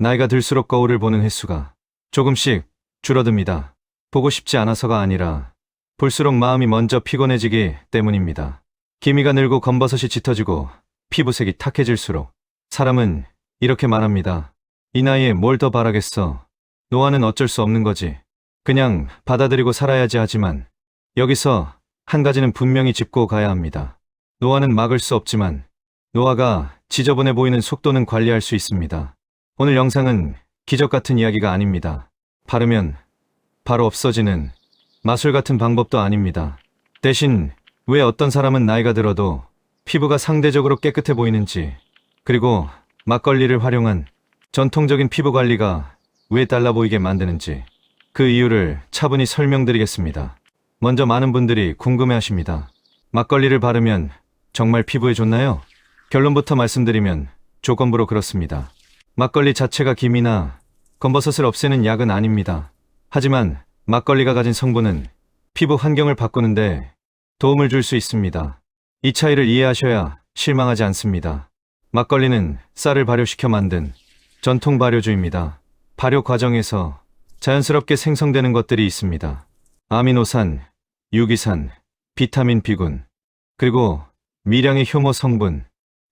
나이가 들수록 거울을 보는 횟수가 조금씩 줄어듭니다. 보고 싶지 않아서가 아니라 볼수록 마음이 먼저 피곤해지기 때문입니다. 기미가 늘고 검버섯이 짙어지고 피부색이 탁해질수록 사람은 이렇게 말합니다. 이 나이에 뭘 더 바라겠어. 노화는 어쩔 수 없는 거지. 그냥 받아들이고 살아야지. 하지만 여기서 한 가지는 분명히 짚고 가야 합니다. 노화는 막을 수 없지만 노화가 지저분해 보이는 속도는 관리할 수 있습니다. 오늘 영상은 기적 같은 이야기가 아닙니다. 바르면 바로 없어지는 마술 같은 방법도 아닙니다. 대신 왜 어떤 사람은 나이가 들어도 피부가 상대적으로 깨끗해 보이는지, 그리고 막걸리를 활용한 전통적인 피부 관리가 왜 달라 보이게 만드는지 그 이유를 차분히 설명드리겠습니다. 먼저 많은 분들이 궁금해하십니다. 막걸리를 바르면 정말 피부에 좋나요? 결론부터 말씀드리면 조건부로 그렇습니다. 막걸리 자체가 기미나 검버섯을 없애는 약은 아닙니다. 하지만 막걸리가 가진 성분은 피부 환경을 바꾸는데 도움을 줄 수 있습니다. 이 차이를 이해하셔야 실망하지 않습니다. 막걸리는 쌀을 발효시켜 만든 전통 발효주입니다. 발효 과정에서 자연스럽게 생성되는 것들이 있습니다. 아미노산, 유기산, 비타민 B군, 그리고 미량의 효모 성분.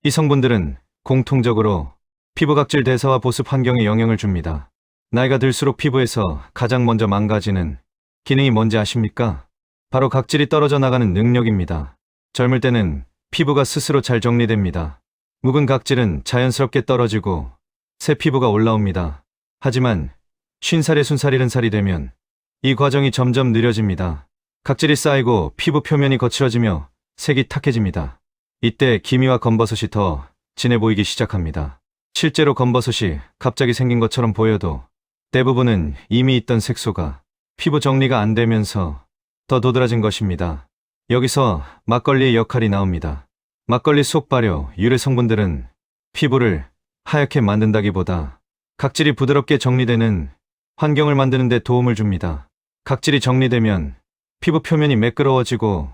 이 성분들은 공통적으로 피부 각질 대사와 보습 환경에 영향을 줍니다. 나이가 들수록 피부에서 가장 먼저 망가지는 기능이 뭔지 아십니까? 바로 각질이 떨어져 나가는 능력입니다. 젊을 때는 피부가 스스로 잘 정리됩니다. 묵은 각질은 자연스럽게 떨어지고 새 피부가 올라옵니다. 하지만 50살에 60살 70살이 되면 이 과정이 점점 느려집니다. 각질이 쌓이고 피부 표면이 거칠어지며 색이 탁해집니다. 이때 기미와 검버섯이 더 진해 보이기 시작합니다. 실제로 검버섯이 갑자기 생긴 것처럼 보여도 대부분은 이미 있던 색소가 피부 정리가 안 되면서 더 도드라진 것입니다. 여기서 막걸리의 역할이 나옵니다. 막걸리 속 발효, 유래 성분들은 피부를 하얗게 만든다기보다 각질이 부드럽게 정리되는 환경을 만드는 데 도움을 줍니다. 각질이 정리되면 피부 표면이 매끄러워지고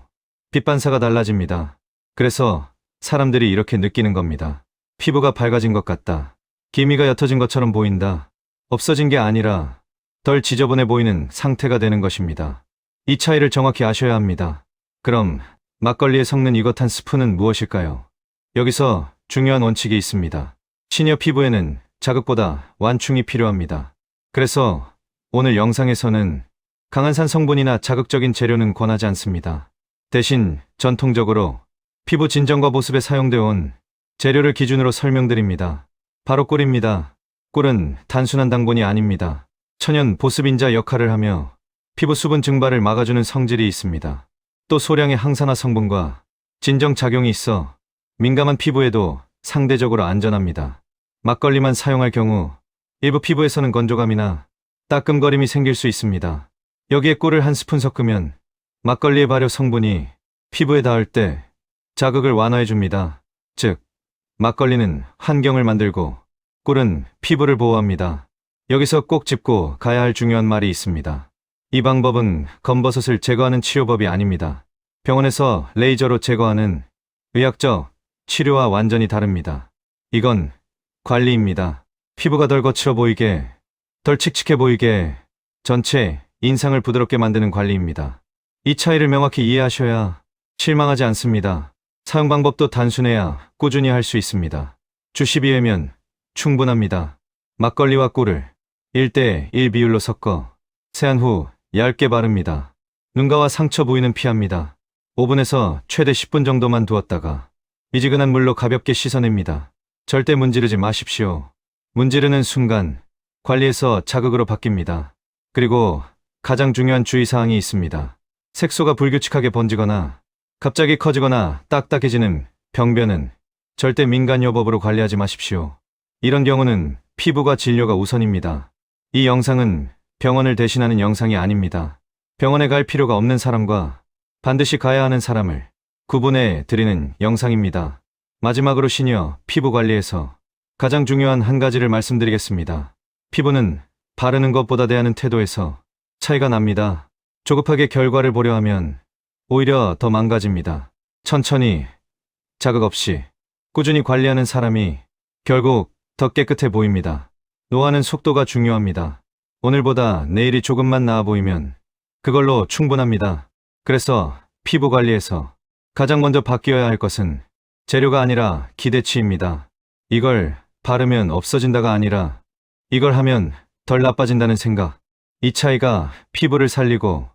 빛 반사가 달라집니다. 그래서 사람들이 이렇게 느끼는 겁니다. 피부가 밝아진 것 같다. 기미가 옅어진 것처럼 보인다. 없어진 게 아니라 덜 지저분해 보이는 상태가 되는 것입니다. 이 차이를 정확히 아셔야 합니다. 그럼 막걸리에 섞는 이것 한 스푼은 무엇일까요? 여기서 중요한 원칙이 있습니다. 시니어 피부에는 자극보다 완충이 필요합니다. 그래서 오늘 영상에서는 강한 산 성분이나 자극적인 재료는 권하지 않습니다. 대신 전통적으로 피부 진정과 보습에 사용되어 온 재료를 기준으로 설명드립니다. 바로 꿀입니다. 꿀은 단순한 당분이 아닙니다. 천연 보습인자 역할을 하며 피부 수분 증발을 막아주는 성질이 있습니다. 또 소량의 항산화 성분과 진정 작용이 있어 민감한 피부에도 상대적으로 안전합니다. 막걸리만 사용할 경우 일부 피부에서는 건조감이나 따끔거림이 생길 수 있습니다. 여기에 꿀을 한 스푼 섞으면 막걸리의 발효 성분이 피부에 닿을 때 자극을 완화해줍니다. 즉, 막걸리는 환경을 만들고 꿀은 피부를 보호합니다. 여기서 꼭 짚고 가야 할 중요한 말이 있습니다. 이 방법은 검버섯을 제거하는 치료법이 아닙니다. 병원에서 레이저로 제거하는 의학적 치료와 완전히 다릅니다. 이건 관리입니다. 피부가 덜 거칠어 보이게, 덜 칙칙해 보이게 전체 인상을 부드럽게 만드는 관리입니다. 이 차이를 명확히 이해하셔야 실망하지 않습니다. 사용 방법도 단순해야 꾸준히 할 수 있습니다. 주 12회면 충분합니다. 막걸리와 꿀을 1대1 비율로 섞어 세안 후 얇게 바릅니다. 눈가와 상처 부위는 피합니다. 오븐에서 최대 10분 정도만 두었다가 미지근한 물로 가볍게 씻어냅니다. 절대 문지르지 마십시오. 문지르는 순간 관리에서 자극으로 바뀝니다. 그리고 가장 중요한 주의사항이 있습니다. 색소가 불규칙하게 번지거나 갑자기 커지거나 딱딱해지는 병변은 절대 민간요법으로 관리하지 마십시오. 이런 경우는 피부과 진료가 우선입니다. 이 영상은 병원을 대신하는 영상이 아닙니다. 병원에 갈 필요가 없는 사람과 반드시 가야 하는 사람을 구분해 드리는 영상입니다. 마지막으로 시니어 피부 관리에서 가장 중요한 한 가지를 말씀드리겠습니다. 피부는 바르는 것보다 대하는 태도에서 차이가 납니다. 조급하게 결과를 보려 하면 오히려 더 망가집니다. 천천히, 자극 없이 꾸준히 관리하는 사람이 결국 더 깨끗해 보입니다. 노화는 속도가 중요합니다. 오늘보다 내일이 조금만 나아 보이면 그걸로 충분합니다. 그래서 피부 관리에서 가장 먼저 바뀌어야 할 것은 재료가 아니라 기대치입니다. 이걸 바르면 없어진다가 아니라 이걸 하면 덜 나빠진다는 생각. 이 차이가 피부를 살리고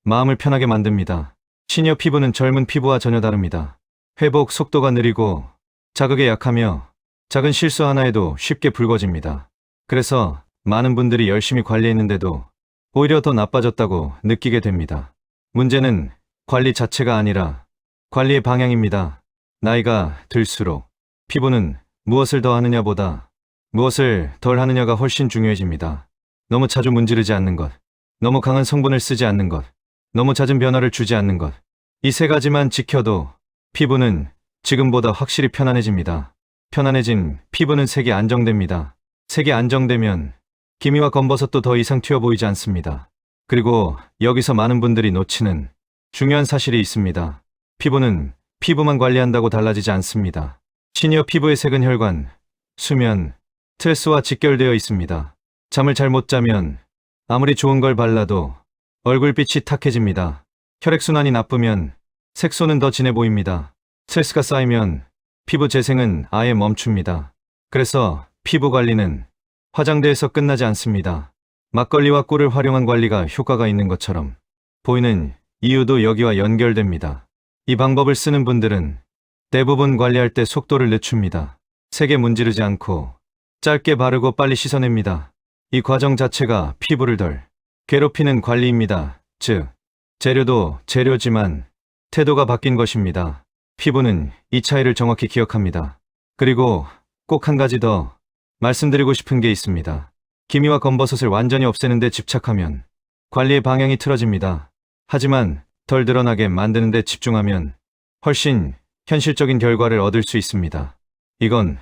마음을 편하게 만듭니다. 시니어 피부는 젊은 피부와 전혀 다릅니다. 회복 속도가 느리고 자극에 약하며 작은 실수 하나에도 쉽게 붉어집니다. 그래서 많은 분들이 열심히 관리했는데도 오히려 더 나빠졌다고 느끼게 됩니다. 문제는 관리 자체가 아니라 관리의 방향입니다. 나이가 들수록 피부는 무엇을 더 하느냐보다 무엇을 덜 하느냐가 훨씬 중요해집니다. 너무 자주 문지르지 않는 것, 너무 강한 성분을 쓰지 않는 것, 너무 잦은 변화를 주지 않는 것. 이 세 가지만 지켜도 피부는 지금보다 확실히 편안해집니다. 편안해진 피부는 색이 안정됩니다. 색이 안정되면 기미와 검버섯도 더 이상 튀어 보이지 않습니다. 그리고 여기서 많은 분들이 놓치는 중요한 사실이 있습니다. 피부는 피부만 관리한다고 달라지지 않습니다. 시니어 피부의 색은 혈관, 수면, 스트레스와 직결되어 있습니다. 잠을 잘 못 자면 아무리 좋은 걸 발라도 얼굴빛이 탁해집니다. 혈액순환이 나쁘면 색소는 더 진해 보입니다. 스트레스가 쌓이면 피부 재생은 아예 멈춥니다. 그래서 피부 관리는 화장대에서 끝나지 않습니다. 막걸리와 꿀을 활용한 관리가 효과가 있는 것처럼 보이는 이유도 여기와 연결됩니다. 이 방법을 쓰는 분들은 대부분 관리할 때 속도를 늦춥니다. 세게 문지르지 않고 짧게 바르고 빨리 씻어냅니다. 이 과정 자체가 피부를 덜 괴롭히는 관리입니다. 즉, 재료도 재료지만 태도가 바뀐 것입니다. 피부는 이 차이를 정확히 기억합니다. 그리고 꼭 한 가지 더 말씀드리고 싶은 게 있습니다. 기미와 검버섯을 완전히 없애는 데 집착하면 관리의 방향이 틀어집니다. 하지만 덜 드러나게 만드는 데 집중하면 훨씬 현실적인 결과를 얻을 수 있습니다. 이건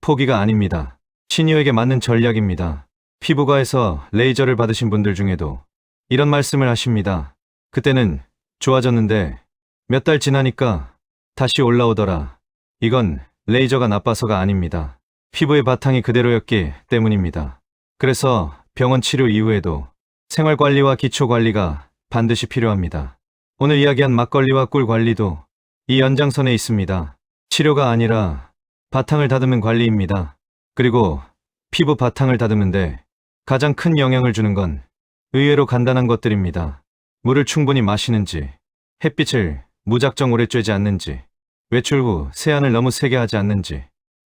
포기가 아닙니다. 시니어에게 맞는 전략입니다. 피부과에서 레이저를 받으신 분들 중에도 이런 말씀을 하십니다. 그때는 좋아졌는데 몇 달 지나니까 다시 올라오더라. 이건 레이저가 나빠서가 아닙니다. 피부의 바탕이 그대로였기 때문입니다. 그래서 병원 치료 이후에도 생활관리와 기초관리가 반드시 필요합니다. 오늘 이야기한 막걸리와 꿀 관리도 이 연장선에 있습니다. 치료가 아니라 바탕을 다듬는 관리입니다. 그리고 피부 바탕을 다듬는데 가장 큰 영향을 주는 건 의외로 간단한 것들입니다. 물을 충분히 마시는지, 햇빛을 무작정 오래 쬐지 않는지, 외출 후 세안을 너무 세게 하지 않는지.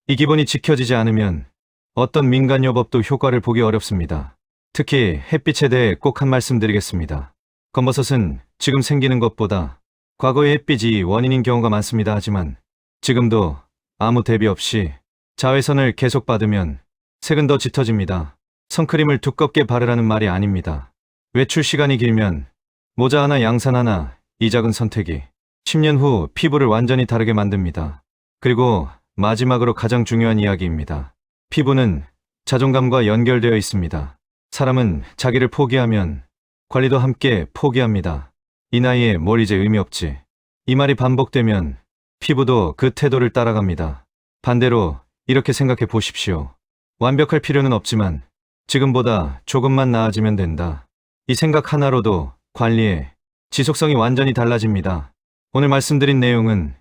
이 기본이 지켜지지 않으면 어떤 민간요법도 효과를 보기 어렵습니다. 특히 햇빛에 대해 꼭 한 말씀 드리겠습니다. 검버섯은 지금 생기는 것보다 과거의 햇빛이 원인인 경우가 많습니다. 하지만 지금도 아무 대비 없이 자외선을 계속 받으면 색은 더 짙어집니다. 선크림을 두껍게 바르라는 말이 아닙니다. 외출 시간이 길면 모자 하나 양산 하나, 이 작은 선택이 10년 후 피부를 완전히 다르게 만듭니다. 그리고 마지막으로 가장 중요한 이야기입니다. 피부는 자존감과 연결되어 있습니다. 사람은 자기를 포기하면 관리도 함께 포기합니다. 이 나이에 뭘 이제 의미 없지. 이 말이 반복되면 피부도 그 태도를 따라갑니다. 반대로 이렇게 생각해 보십시오. 완벽할 필요는 없지만 지금보다 조금만 나아지면 된다. 이 생각 하나로도 관리의 지속성이 완전히 달라집니다. 오늘 말씀드린 내용은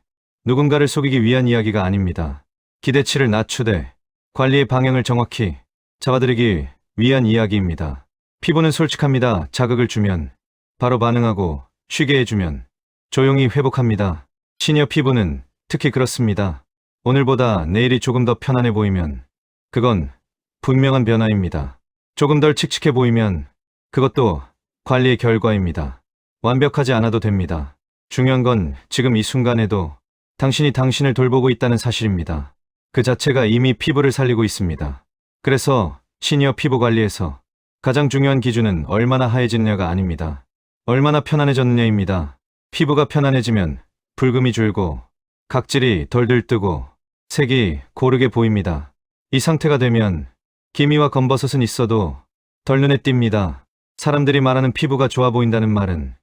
누군가를 속이기 위한 이야기가 아닙니다. 기대치를 낮추되 관리의 방향을 정확히 잡아드리기 위한 이야기입니다. 피부는 솔직합니다. 자극을 주면 바로 반응하고 쉬게 해주면 조용히 회복합니다. 시니어 피부는 특히 그렇습니다. 오늘보다 내일이 조금 더 편안해 보이면 그건 분명한 변화입니다. 조금 덜 칙칙해 보이면 그것도 관리의 결과입니다. 완벽하지 않아도 됩니다. 중요한 건 지금 이 순간에도 당신이 당신을 돌보고 있다는 사실입니다. 그 자체가 이미 피부를 살리고 있습니다. 그래서 시니어 피부 관리에서 가장 중요한 기준은 얼마나 하얘지느냐가 아닙니다. 얼마나 편안해졌느냐입니다. 피부가 편안해지면 붉음이 줄고 각질이 덜 들뜨고 색이 고르게 보입니다. 이 상태가 되면 기미와 검버섯은 있어도 덜 눈에 띕니다. 사람들이 말하는 피부가 좋아 보인다는 말은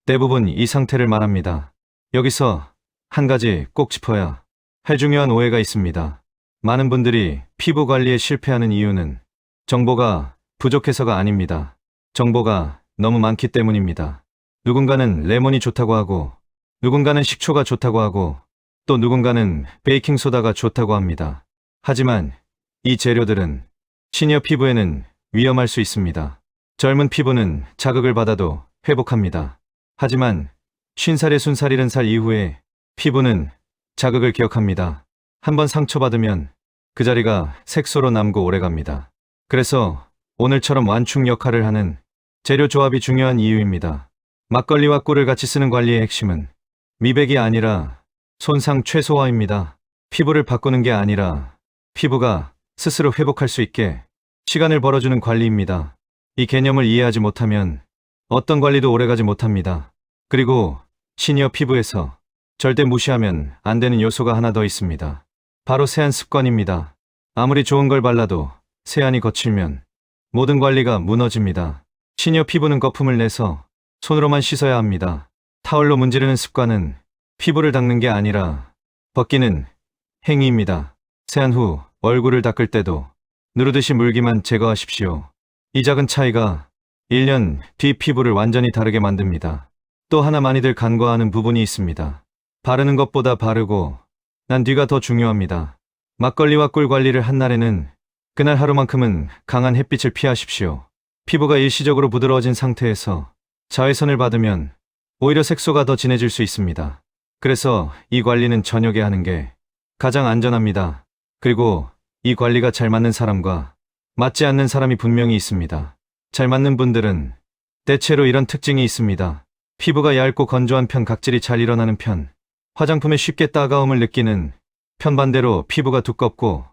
대부분 이 상태를 말합니다. 여기서 한 가지 꼭 짚어야 할 중요한 오해가 있습니다. 많은 분들이 피부 관리에 실패하는 이유는 정보가 부족해서가 아닙니다. 정보가 너무 많기 때문입니다. 누군가는 레몬이 좋다고 하고, 누군가는 식초가 좋다고 하고, 또 누군가는 베이킹소다가 좋다고 합니다. 하지만 이 재료들은 시니어 피부에는 위험할 수 있습니다. 젊은 피부는 자극을 받아도 회복합니다. 하지만 50살에 20살 이후에 피부는 자극을 기억합니다. 한번 상처받으면 그 자리가 색소로 남고 오래갑니다. 그래서 오늘처럼 완충 역할을 하는 재료 조합이 중요한 이유입니다. 막걸리와 꿀을 같이 쓰는 관리의 핵심은 미백이 아니라 손상 최소화입니다. 피부를 바꾸는 게 아니라 피부가 스스로 회복할 수 있게 시간을 벌어주는 관리입니다. 이 개념을 이해하지 못하면 어떤 관리도 오래가지 못합니다. 그리고 시니어 피부에서 절대 무시하면 안 되는 요소가 하나 더 있습니다. 바로 세안 습관입니다. 아무리 좋은 걸 발라도 세안이 거칠면 모든 관리가 무너집니다. 시니어 피부는 거품을 내서 손으로만 씻어야 합니다. 타월로 문지르는 습관은 피부를 닦는 게 아니라 벗기는 행위입니다. 세안 후 얼굴을 닦을 때도 누르듯이 물기만 제거하십시오. 이 작은 차이가 1년 뒤 피부를 완전히 다르게 만듭니다. 또 하나 많이들 간과하는 부분이 있습니다. 바르는 것보다 바르고 난 뒤가 더 중요합니다. 막걸리와 꿀 관리를 한 날에는 그날 하루만큼은 강한 햇빛을 피하십시오. 피부가 일시적으로 부드러워진 상태에서 자외선을 받으면 오히려 색소가 더 진해질 수 있습니다. 그래서 이 관리는 저녁에 하는 게 가장 안전합니다. 그리고 이 관리가 잘 맞는 사람과 맞지 않는 사람이 분명히 있습니다. 잘 맞는 분들은 대체로 이런 특징이 있습니다. 피부가 얇고 건조한 편, 각질이 잘 일어나는 편, 화장품에 쉽게 따가움을 느끼는 편, 반대로 피부가 두껍고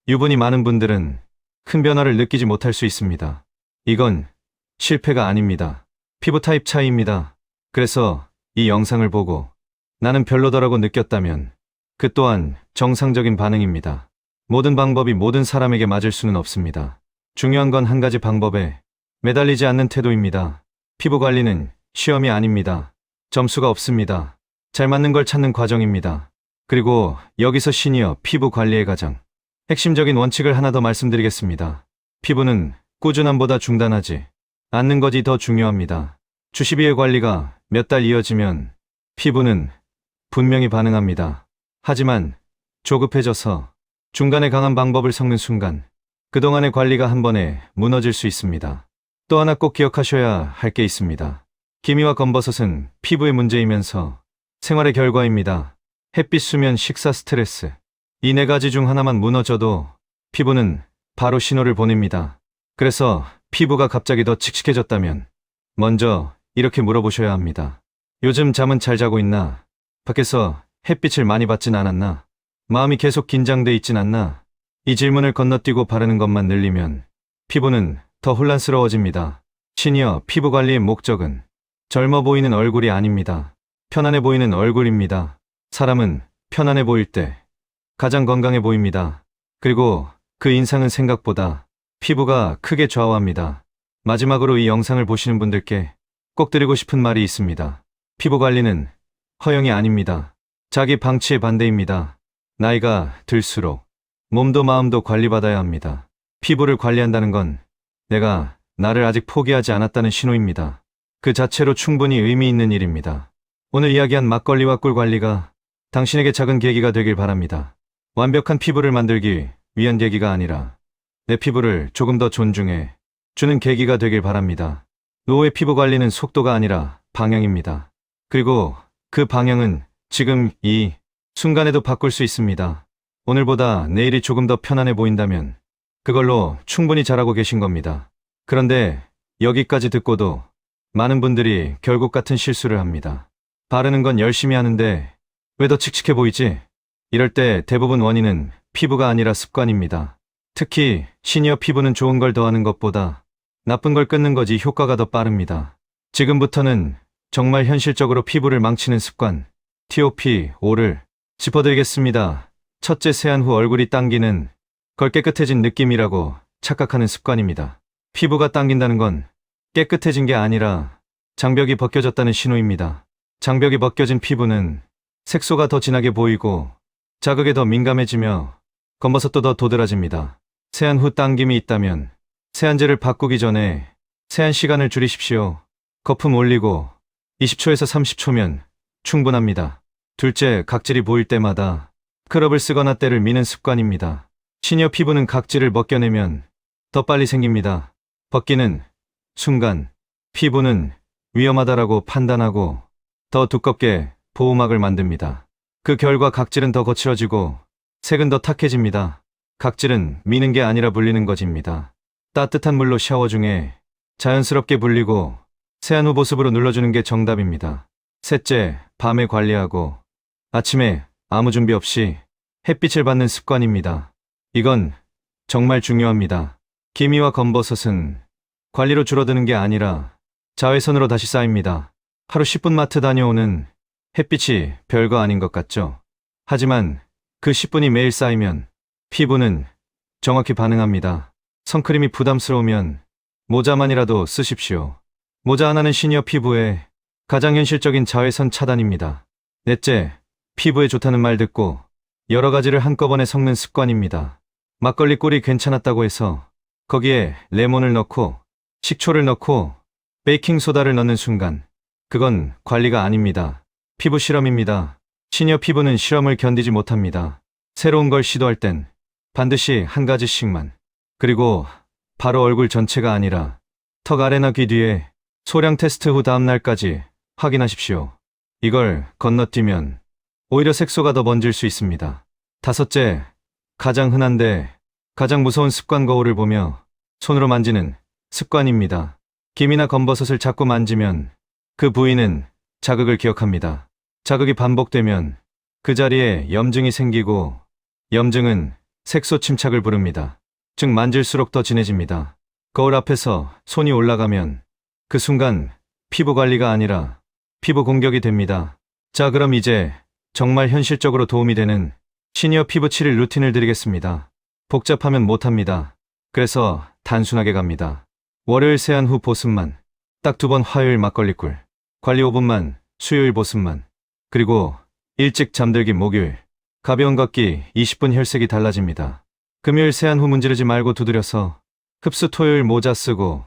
유분이 많은 분들은 큰 변화를 느끼지 못할 수 있습니다. 이건 실패가 아닙니다. 피부 타입 차이입니다. 그래서 이 영상을 보고 나는 별로더라고 느꼈다면 그 또한 정상적인 반응입니다. 모든 방법이 모든 사람에게 맞을 수는 없습니다. 중요한 건 한 가지 방법에 매달리지 않는 태도입니다. 피부 관리는 시험이 아닙니다. 점수가 없습니다. 잘 맞는 걸 찾는 과정입니다. 그리고 여기서 시니어 피부 관리의 가장 핵심적인 원칙을 하나 더 말씀드리겠습니다. 피부는 꾸준함보다 중단하지 않는 것이 더 중요합니다. 주시비의 관리가 몇 달 이어지면 피부는 분명히 반응합니다. 하지만 조급해져서 중간에 강한 방법을 섞는 순간 그동안의 관리가 한 번에 무너질 수 있습니다. 또 하나 꼭 기억하셔야 할 게 있습니다. 기미와 검버섯은 피부의 문제이면서 생활의 결과입니다. 햇빛, 수면, 식사, 스트레스. 이 네 가지 중 하나만 무너져도 피부는 바로 신호를 보냅니다. 그래서 피부가 갑자기 더 칙칙해졌다면 먼저 이렇게 물어보셔야 합니다. 요즘 잠은 잘 자고 있나? 밖에서 햇빛을 많이 받진 않았나? 마음이 계속 긴장돼 있진 않나? 이 질문을 건너뛰고 바르는 것만 늘리면 피부는 더 혼란스러워집니다. 시니어 피부 관리의 목적은 젊어 보이는 얼굴이 아닙니다. 편안해 보이는 얼굴입니다. 사람은 편안해 보일 때 가장 건강해 보입니다. 그리고 그 인상은 생각보다 피부가 크게 좌우합니다. 마지막으로 이 영상을 보시는 분들께 꼭 드리고 싶은 말이 있습니다. 피부 관리는 허영이 아닙니다. 자기 방치의 반대입니다. 나이가 들수록 몸도 마음도 관리받아야 합니다. 피부를 관리한다는 건 내가 나를 아직 포기하지 않았다는 신호입니다. 그 자체로 충분히 의미 있는 일입니다. 오늘 이야기한 막걸리와 꿀 관리가 당신에게 작은 계기가 되길 바랍니다. 완벽한 피부를 만들기 위한 계기가 아니라 내 피부를 조금 더 존중해 주는 계기가 되길 바랍니다. 노후의 피부 관리는 속도가 아니라 방향입니다. 그리고 그 방향은 지금 이 순간에도 바꿀 수 있습니다. 오늘보다 내일이 조금 더 편안해 보인다면 그걸로 충분히 잘하고 계신 겁니다. 그런데 여기까지 듣고도 많은 분들이 결국 같은 실수를 합니다. 바르는 건 열심히 하는데 왜 더 칙칙해 보이지? 이럴 때 대부분 원인은 피부가 아니라 습관입니다. 특히 시니어 피부는 좋은 걸 더하는 것보다 나쁜 걸 끊는 것이 효과가 더 빠릅니다. 지금부터는 정말 현실적으로 피부를 망치는 습관 TOP5를 짚어드리겠습니다. 첫째, 세안 후 얼굴이 당기는 걸 깨끗해진 느낌이라고 착각하는 습관입니다. 피부가 당긴다는 건 깨끗해진 게 아니라 장벽이 벗겨졌다는 신호입니다. 장벽이 벗겨진 피부는 색소가 더 진하게 보이고 자극에 더 민감해지며 검버섯도 더 도드라집니다. 세안 후 당김이 있다면 세안제를 바꾸기 전에 세안 시간을 줄이십시오. 거품 올리고 20초에서 30초면 충분합니다. 둘째, 각질이 보일 때마다 스크럽을 쓰거나 때를 미는 습관입니다. 시니어 피부는 각질을 벗겨내면 더 빨리 생깁니다. 벗기는 순간 피부는 위험하다라고 판단하고 더 두껍게 보호막을 만듭니다. 그 결과 각질은 더 거칠어지고 색은 더 탁해집니다. 각질은 미는 게 아니라 불리는 것입니다. 따뜻한 물로 샤워 중에 자연스럽게 불리고 세안 후 보습으로 눌러주는 게 정답입니다. 셋째, 밤에 관리하고 아침에 아무 준비 없이 햇빛을 받는 습관입니다. 이건 정말 중요합니다. 기미와 검버섯은 관리로 줄어드는 게 아니라 자외선으로 다시 쌓입니다. 하루 10분 마트 다녀오는 햇빛이 별거 아닌 것 같죠? 하지만 그 10분이 매일 쌓이면 피부는 정확히 반응합니다. 선크림이 부담스러우면 모자만이라도 쓰십시오. 모자 하나는 시니어 피부의 가장 현실적인 자외선 차단입니다. 넷째, 피부에 좋다는 말 듣고 여러 가지를 한꺼번에 섞는 습관입니다. 막걸리 꿀이 괜찮았다고 해서 거기에 레몬을 넣고 식초를 넣고 베이킹소다를 넣는 순간 그건 관리가 아닙니다. 피부 실험입니다. 시니어 피부는 실험을 견디지 못합니다. 새로운 걸 시도할 땐 반드시 한 가지씩만, 그리고 바로 얼굴 전체가 아니라 턱 아래나 귀 뒤에 소량 테스트 후 다음 날까지 확인하십시오. 이걸 건너뛰면 오히려 색소가 더 번질 수 있습니다. 다섯째, 가장 흔한데 가장 무서운 습관 거울을 보며 손으로 만지는 습관입니다. 김이나 검버섯을 자꾸 만지면 그 부위는 자극을 기억합니다. 자극이 반복되면 그 자리에 염증이 생기고 염증은 색소 침착을 부릅니다. 즉 만질수록 더 진해집니다. 거울 앞에서 손이 올라가면 그 순간 피부 관리가 아니라 피부 공격이 됩니다. 자, 그럼 이제 정말 현실적으로 도움이 되는 시니어 피부 치료 루틴을 드리겠습니다. 복잡하면 못합니다. 그래서 단순하게 갑니다. 월요일 세안 후 보습만, 딱 2번 화요일 막걸리꿀, 관리 5분만, 수요일 보습만, 그리고 일찍 잠들기 목요일, 가벼운 걷기 20분 혈색이 달라집니다. 금요일 세안 후 문지르지 말고 두드려서 흡수 토요일 모자 쓰고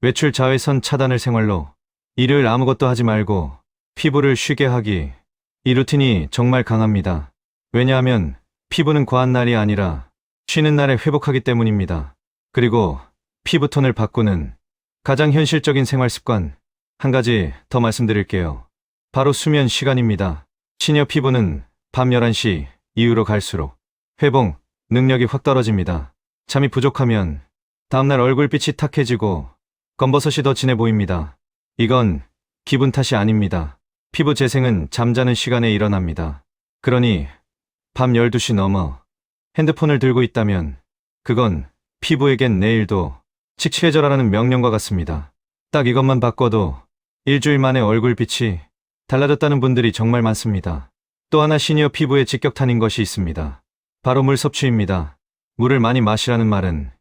외출 자외선 차단을 생활로 일요일 아무것도 하지 말고 피부를 쉬게 하기. 이 루틴이 정말 강합니다. 왜냐하면 피부는 과한 날이 아니라 쉬는 날에 회복하기 때문입니다. 그리고 피부톤을 바꾸는 가장 현실적인 생활 습관 한 가지 더 말씀드릴게요. 바로 수면 시간입니다. 시니어 피부는 밤 11시 이후로 갈수록 회복 능력이 확 떨어집니다. 잠이 부족하면 다음날 얼굴빛이 탁해지고 검버섯이 더 진해 보입니다. 이건 기분 탓이 아닙니다. 피부 재생은 잠자는 시간에 일어납니다. 그러니 밤 12시 넘어 핸드폰을 들고 있다면 그건 피부에겐 내일도 칙칙해져라는 명령과 같습니다. 딱 이것만 바꿔도 일주일 만에 얼굴빛이 달라졌다는 분들이 정말 많습니다. 또 하나 시니어 피부에 직격탄인 것이 있습니다. 바로 물 섭취입니다. 물을 많이 마시라는 말은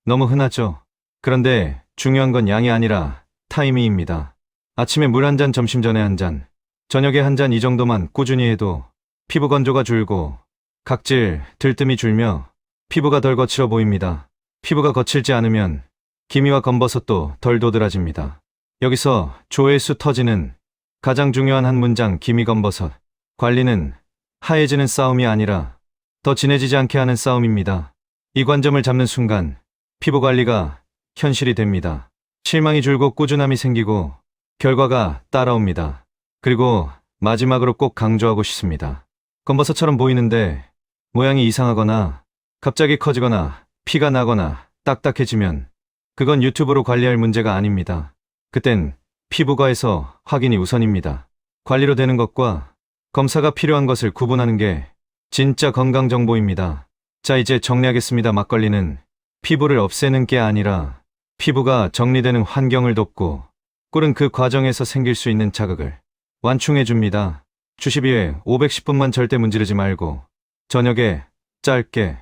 너무 흔하죠. 그런데 중요한 건 양이 아니라 타이밍입니다. 아침에 물 한 잔, 점심 전에 한 잔, 저녁에 한 잔, 이 정도만 꾸준히 해도 피부 건조가 줄고 각질, 들뜸이 줄며 피부가 덜 거칠어 보입니다. 피부가 거칠지 않으면 기미와 검버섯도 덜 도드라집니다. 여기서 조회수 터지는 가장 중요한 한 문장, 기미 검버섯. 관리는 하얘지는 싸움이 아니라 더 진해지지 않게 하는 싸움입니다. 이 관점을 잡는 순간 피부 관리가 현실이 됩니다. 실망이 줄고 꾸준함이 생기고 결과가 따라옵니다. 그리고 마지막으로 꼭 강조하고 싶습니다. 검버섯처럼 보이는데 모양이 이상하거나 갑자기 커지거나 피가 나거나 딱딱해지면 그건 유튜브로 관리할 문제가 아닙니다. 그땐 피부과에서 확인이 우선입니다. 관리로 되는 것과 검사가 필요한 것을 구분하는 게 진짜 건강 정보입니다. 자, 이제 정리하겠습니다. 막걸리는 피부를 없애는 게 아니라 피부가 정리되는 환경을 돕고 꿀은 그 과정에서 생길 수 있는 자극을 완충해 줍니다. 주식 이후에 510분만 절대 문지르지 말고 저녁에 짧게,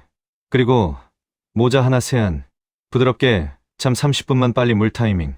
그리고 모자 하나 세안, 부드럽게 잠 30분만 빨리 물 타이밍.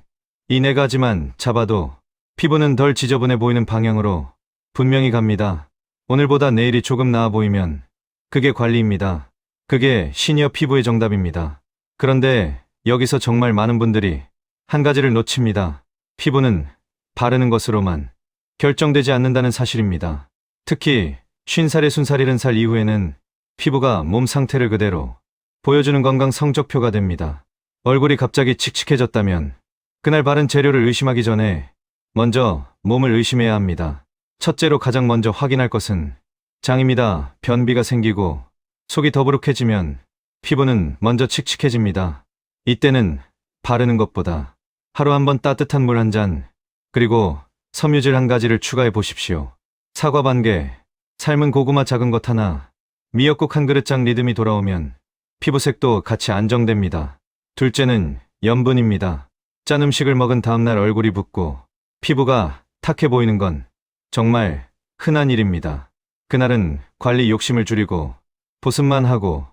이 네 가지만 잡아도 피부는 덜 지저분해 보이는 방향으로 분명히 갑니다. 오늘보다 내일이 조금 나아 보이면 그게 관리입니다. 그게 시니어 피부의 정답입니다. 그런데 여기서 정말 많은 분들이 한 가지를 놓칩니다. 피부는 바르는 것으로만 결정되지 않는다는 사실입니다. 특히 50살에 20살 70살 이후에는 피부가 몸 상태를 그대로 보여주는 건강 성적표가 됩니다. 얼굴이 갑자기 칙칙해졌다면 그날 바른 재료를 의심하기 전에 먼저 몸을 의심해야 합니다. 첫째로 가장 먼저 확인할 것은 장입니다. 변비가 생기고 속이 더부룩해지면 피부는 먼저 칙칙해집니다. 이때는 바르는 것보다 하루 한 번 따뜻한 물 한 잔, 그리고 섬유질 한 가지를 추가해 보십시오. 사과 반 개, 삶은 고구마 작은 것 하나, 미역국 한 그릇장 리듬이 돌아오면 피부색도 같이 안정됩니다. 둘째는 염분입니다. 짠 음식을 먹은 다음날 얼굴이 붓고 피부가 탁해 보이는 건 정말 흔한 일입니다. 그날은 관리 욕심을 줄이고 보습만 하고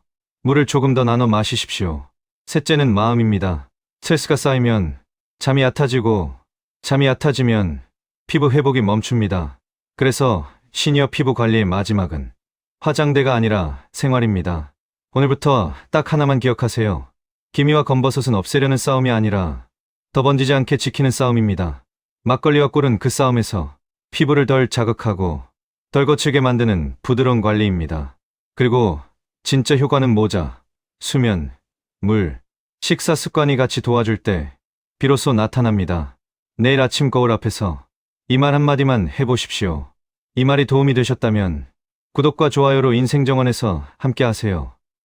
물을 조금 더 나눠 마시십시오. 셋째는 마음입니다. 스트레스가 쌓이면 잠이 얕아지고 잠이 얕아지면 피부 회복이 멈춥니다. 그래서 시니어 피부 관리의 마지막은 화장대가 아니라 생활입니다. 오늘부터 딱 하나만 기억하세요. 기미와 검버섯은 없애려는 싸움이 아니라 더 번지지 않게 지키는 싸움입니다. 막걸리와 꿀은 그 싸움에서 피부를 덜 자극하고 덜 거칠게 만드는 부드러운 관리입니다. 그리고 진짜 효과는 모자, 수면, 물, 식사 습관이 같이 도와줄 때 비로소 나타납니다. 내일 아침 거울 앞에서 이 말 한마디만 해보십시오. 이 말이 도움이 되셨다면 구독과 좋아요로 인생정원에서 함께 하세요.